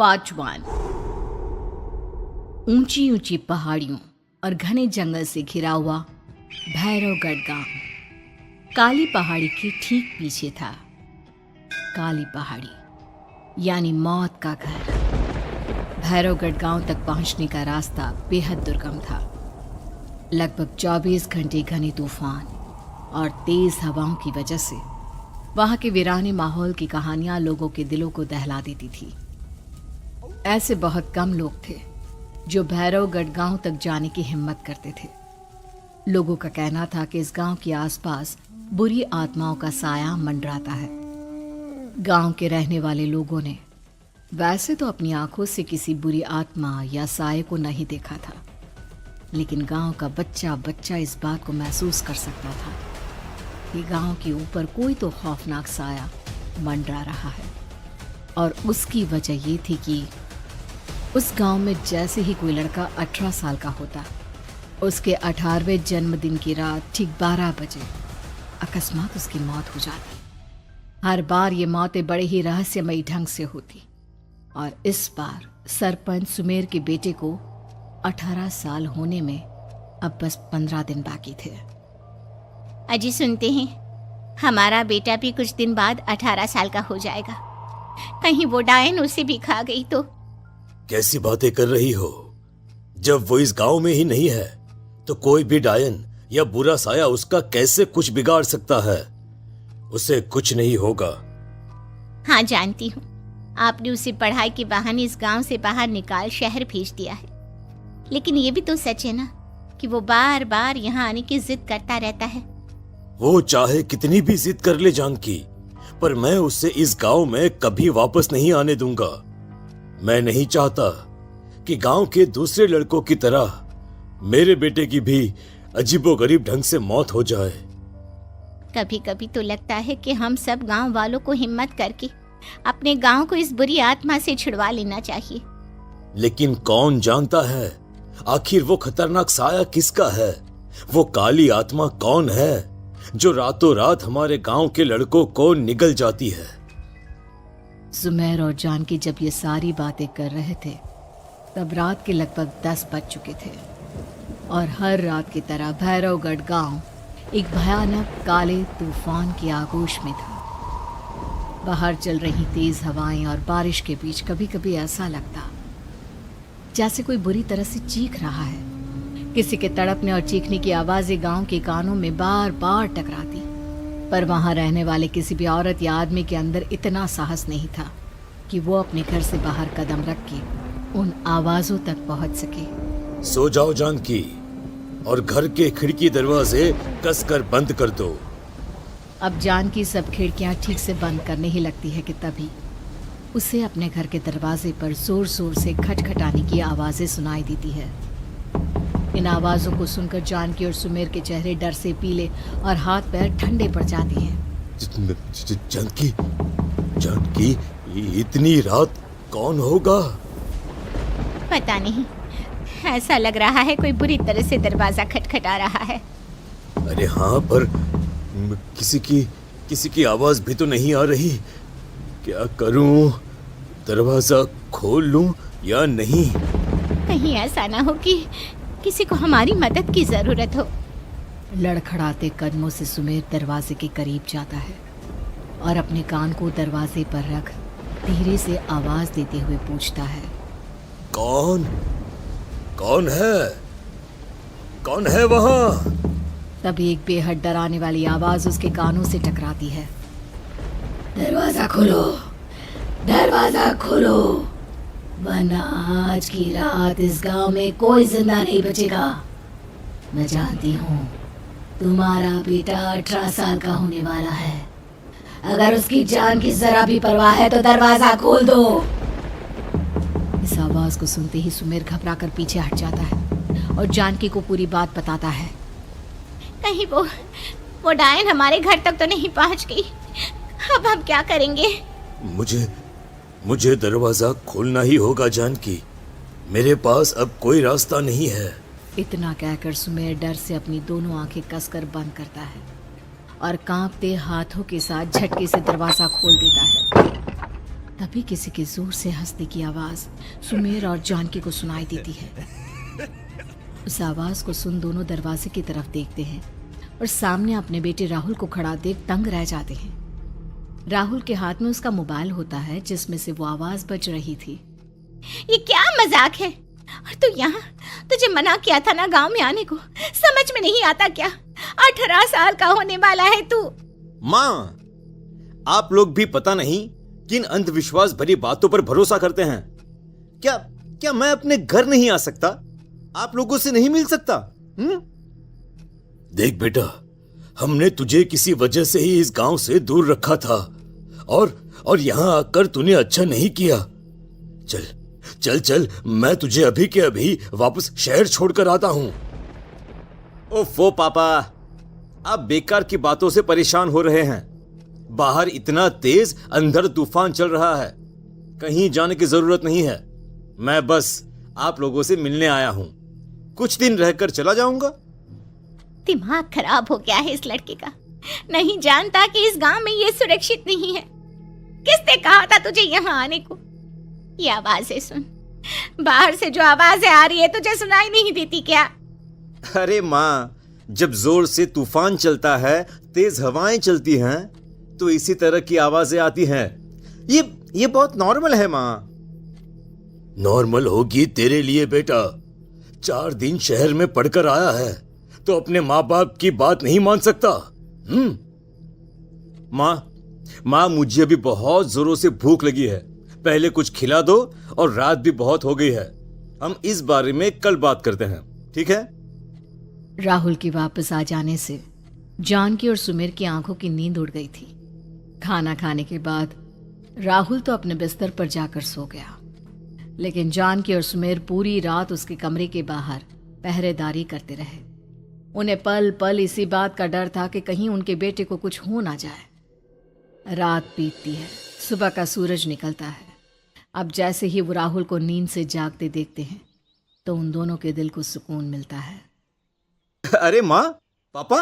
पाचवान। ऊंची ऊंची पहाड़ियों और घने जंगल से घिरा हुआ भैरवगढ़ गांव काली पहाड़ी के ठीक पीछे था। काली पहाड़ी यानी मौत का घर। भैरवगढ़ गांव तक पहुंचने का रास्ता बेहद दुर्गम था। लगभग 24 घंटे घने तूफान और तेज हवाओं की वजह से वहां के वीराने माहौल की कहानियां लोगों के दिलों को दहला देती थी। ऐसे बहुत कम लोग थे जो भैरवगढ़ गांव तक जाने की हिम्मत करते थे। लोगों का कहना था कि इस गांव के आसपास बुरी आत्माओं का साया मंडराता है। गांव के रहने वाले लोगों ने वैसे तो अपनी आंखों से किसी बुरी आत्मा या साये को नहीं देखा था, लेकिन गांव का बच्चा बच्चा इस बात को महसूस कर सकता था कि गांव के ऊपर कोई तो खौफनाक साया मंडरा रहा है। और उसकी वजह ये थी कि उस गांव में जैसे ही कोई लड़का 18 साल का होता, उसके 18वें जन्मदिन की रात ठीक 12 बजे अकस्मात उसकी मौत हो जाती। हर बार ये मौतें बड़े ही रहस्यमयी ढंग से होती और इस बार सरपंच सुमेर के बेटे को 18 साल होने में अब बस 15 दिन बाकी थे। अजी सुनते हैं, हमारा बेटा भी कुछ दिन बाद 18 साल का हो जाएगा। कहीं वो डायन उसे भी खा गई तो? कैसी बातें कर रही हो? जब वो इस गांव में ही नहीं है तो कोई भी डायन या बुरा साया उसका कैसे कुछ बिगाड़ सकता है? उसे कुछ नहीं होगा। हाँ जानती हूँ, आपने उसे पढ़ाई के बहाने इस गांव से बाहर निकाल शहर भेज दिया है, लेकिन ये भी तो सच है ना कि वो बार बार यहाँ आने की जिद करता रहता है। वो चाहे कितनी भी जिद कर ले जानकी, पर मैं उसे इस गांव में कभी वापस नहीं आने दूंगा। मैं नहीं चाहता कि गांव के दूसरे लड़कों की तरह मेरे बेटे की भी अजीबोगरीब ढंग से मौत हो जाए। कभी कभी तो लगता है कि हम सब गांव वालों को हिम्मत करके अपने गांव को इस बुरी आत्मा से छुड़वा लेना चाहिए। लेकिन कौन जानता है आखिर वो खतरनाक साया किसका है? वो काली आत्मा कौन है जो रातों रात हमारे गांव के लड़कों को निगल जाती है? सुमेर और जानकी जब ये सारी बातें कर रहे थे तब रात के लगभग 10 बज चुके थे और हर रात की तरह भैरवगढ़ गांव एक भयानक काले तूफान की आगोश में था। बाहर चल रही तेज हवाएं और बारिश के बीच कभी कभी ऐसा लगता जैसे कोई बुरी तरह से चीख रहा है। किसी के तड़पने और चीखने की आवाजें गांव के कानों में बार बार टकराती, पर वहां रहने वाले किसी भी औरत या आदमी के अंदर इतना साहस नहीं था कि वो अपने घर से बाहर कदम रख के उन आवाजों तक पहुंच सके। सो जाओ जानकी और घर के खिड़की दरवाजे कसकर बंद कर दो। अब जानकी सब खिड़कियां ठीक से बंद करने ही लगती है कि तभी उसे अपने घर के दरवाजे पर जोर जोर से खटखटाने की आवाजें सुनाई देती है। इन आवाजों को सुनकर जानकी और सुमेर के चेहरे डर से पीले और हाथ पैर ठंडे पड़ जाते हैं। जानकी, जानकी, इतनी रात कौन होगा? पता नहीं, ऐसा लग रहा है कोई बुरी तरह से दरवाजा खटखटा रहा है। अरे हाँ, पर किसी की आवाज भी तो नहीं आ रही। क्या करूं? दरवाजा खोल लूं या नहीं? कहीं ऐसा ना हो कि किसी को हमारी मदद की जरूरत हो। लड़खड़ाते कदमों से सुमेर दरवाजे के करीब जाता है और अपने कान को दरवाजे पर रख धीरे से आवाज देते हुए पूछता है, कौन है? कौन है वहां? तभी एक बेहद डराने वाली आवाज उसके कानों से टकराती है। दरवाजा खोलो, दरवाजा खोलो, वरना आज की रात इस गांव में कोई जिंदा नहीं बचेगा। मैं जानती हूँ तुम्हारा बेटा 18 साल का होने वाला है। अगर उसकी जान की जरा भी परवाह है तो दरवाजा खोल दो। इस आवाज को सुनते ही सुमेर घबरा कर पीछे हट जाता है और जानकी को पूरी बात बताता है। कहीं वो डायन हमारे घर तक तो नहीं पहुंच गई? अब हम क्या करेंगे? मुझे दरवाजा खोलना ही होगा जानकी। मेरे पास अब कोई रास्ता नहीं है। इतना कहकर सुमेर डर से अपनी दोनों आंखें कसकर बंद करता है और कांपते हाथों के साथ झटके से दरवाजा खोल देता है। तभी किसी के जोर से हंसने की आवाज सुमेर और जानकी को सुनाई देती है। उस आवाज को सुन दोनों दरवाजे की तरफ देखते हैं और सामने अपने बेटे राहुल को खड़ा देख दंग रह जाते हैं। राहुल के हाथ में उसका मोबाइल होता है जिसमें से वो आवाज बज रही थी। ये क्या मजाक है? और तू यहाँ, तुझे मना किया था ना गांव में आने को, समझ में नहीं आता क्या? 18 साल का होने वाला है तू। माँ, आप लोग भी पता नहीं किन अंधविश्वास भरी बातों पर भरोसा करते हैं। क्या क्या मैं अपने घर नहीं आ सकता? आप लोगों से नहीं मिल सकता? देख बेटा, हमने तुझे किसी वजह से ही इस गांव से दूर रखा था और यहां आकर तूने अच्छा नहीं किया। चल चल चल, मैं तुझे अभी के अभी वापस शहर छोड़कर आता हूं। ओफो पापा, आप बेकार की बातों से परेशान हो रहे हैं। बाहर इतना तेज अंधड़ तूफान चल रहा है, कहीं जाने की जरूरत नहीं है। मैं बस आप लोगों से मिलने आया हूं, कुछ दिन रहकर चला जाऊंगा। दिमाग खराब हो गया है इस लड़के का, नहीं जानता कि इस गांव में ये सुरक्षित नहीं है। किसने कहा था तुझे यहाँ आने को? ये आवाजें सुन, बाहर से जो आवाजें आ रही है तुझे सुनाई नहीं देती क्या? अरे माँ, जब जोर से तूफान चलता है, तेज हवाएं चलती हैं, तो इसी तरह की आवाजें आती हैं। ये बहुत नॉर्मल है माँ। नॉर्मल होगी तेरे लिए बेटा। 4 दिन शहर में पढ़कर आया है तो अपने माँ बाप की बात नहीं मान सकता। माँ, मुझे अभी बहुत जोरों से भूख लगी है, पहले कुछ खिला दो, और रात भी बहुत हो गई है। हम इस बारे में कल बात करते हैं, ठीक है? राहुल के वापस आ जाने से जानकी और सुमेर की आंखों की नींद उड़ गई थी। खाना खाने के बाद राहुल तो अपने बिस्तर पर जाकर सो गया, लेकिन जानकी और सुमेर पूरी रात उसके कमरे के बाहर पहरेदारी करते रहे। उन्हें पल पल इसी बात का डर था कि कहीं उनके बेटे को कुछ हो ना जाए। रात बीतती है, सुबह का सूरज निकलता है। अब जैसे ही वो राहुल को नींद से जागते देखते हैं तो उन दोनों के दिल को सुकून मिलता है। अरे माँ, पापा,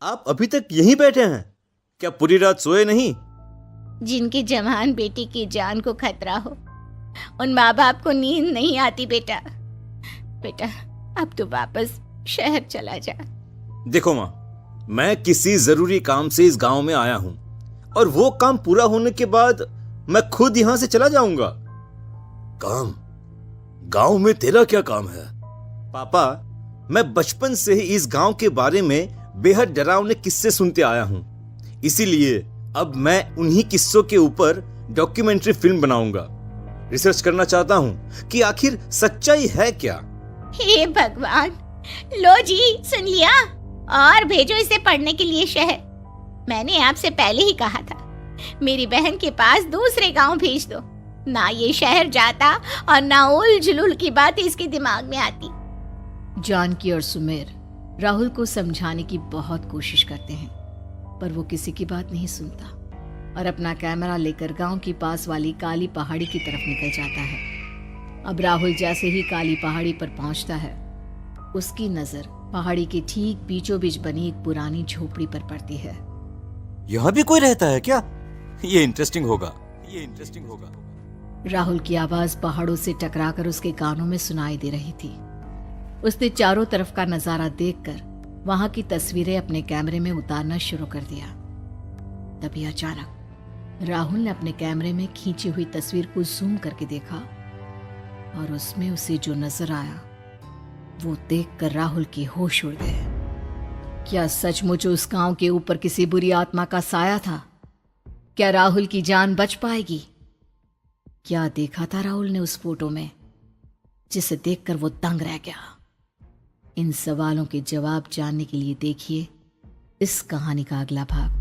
आप अभी तक यहीं बैठे हैं? क्या पूरी रात सोए नहीं? जिनकी जवान बेटी की जान को खतरा हो, उन माँ बाप को नींद नहीं आती बेटा। बेटा, अब तो वापस शहर चला जा। देखो माँ, मैं किसी जरूरी काम से इस गांव में आया हूं, और वो काम पूरा होने के बाद मैं खुद यहां से चला जाऊंगा। काम? गांव में तेरा क्या काम है? पापा, मैं बचपन से ही इस गांव के बारे में बेहद डरावने किस्से सुनते आया हूं, इसीलिए अब मैं उन्हीं किस्सों के ऊपर डॉक्यूमेंट्री फिल्म बनाऊंगा। रिसर्च करना चाहता हूं कि आखिर सच्चाई है क्या। हे भगवान, लो जी, सुन लिया, और भेजो इसे पढ़ने के लिए शहर। मैंने आपसे पहले ही कहा था, मेरी बहन के पास दूसरे गांव भेज दो। ना ये शहर जाता और ना उल जुलूल की बात इसके दिमाग में आती। जानकी और सुमेर राहुल को समझाने की बहुत कोशिश करते हैं, पर वो किसी की बात नहीं सुनता और अपना कैमरा लेकर गांव की पास वाली काली पहाड़ी की तरफ निकल जाता है। अब राहुल जैसे ही काली पहाड़ी पर पहुंचता है, उसकी नजर पहाड़ी के ठीक बीचों बीच बनी एक पुरानी झोपड़ी पर पड़ती है। यहाँ भी कोई रहता है क्या? ये इंटरेस्टिंग होगा। राहुल की आवाज पहाड़ों से टकराकर उसके कानों में सुनाई दे रही थी। उसने चारों तरफ का नजारा देखकर वहां की तस्वीरें अपने कैमरे में उतारना शुरू कर दिया। तभी अचानक राहुल ने अपने कैमरे में खींची हुई तस्वीर को जूम करके देखा, और उसमें उसे जो नजर आया वो देखकर राहुल की होश उड़ गए। क्या सचमुच उस गांव के ऊपर किसी बुरी आत्मा का साया था? क्या राहुल की जान बच पाएगी? क्या देखा था राहुल ने उस फोटो में जिसे देखकर वो दंग रह गया? इन सवालों के जवाब जानने के लिए देखिए इस कहानी का अगला भाग।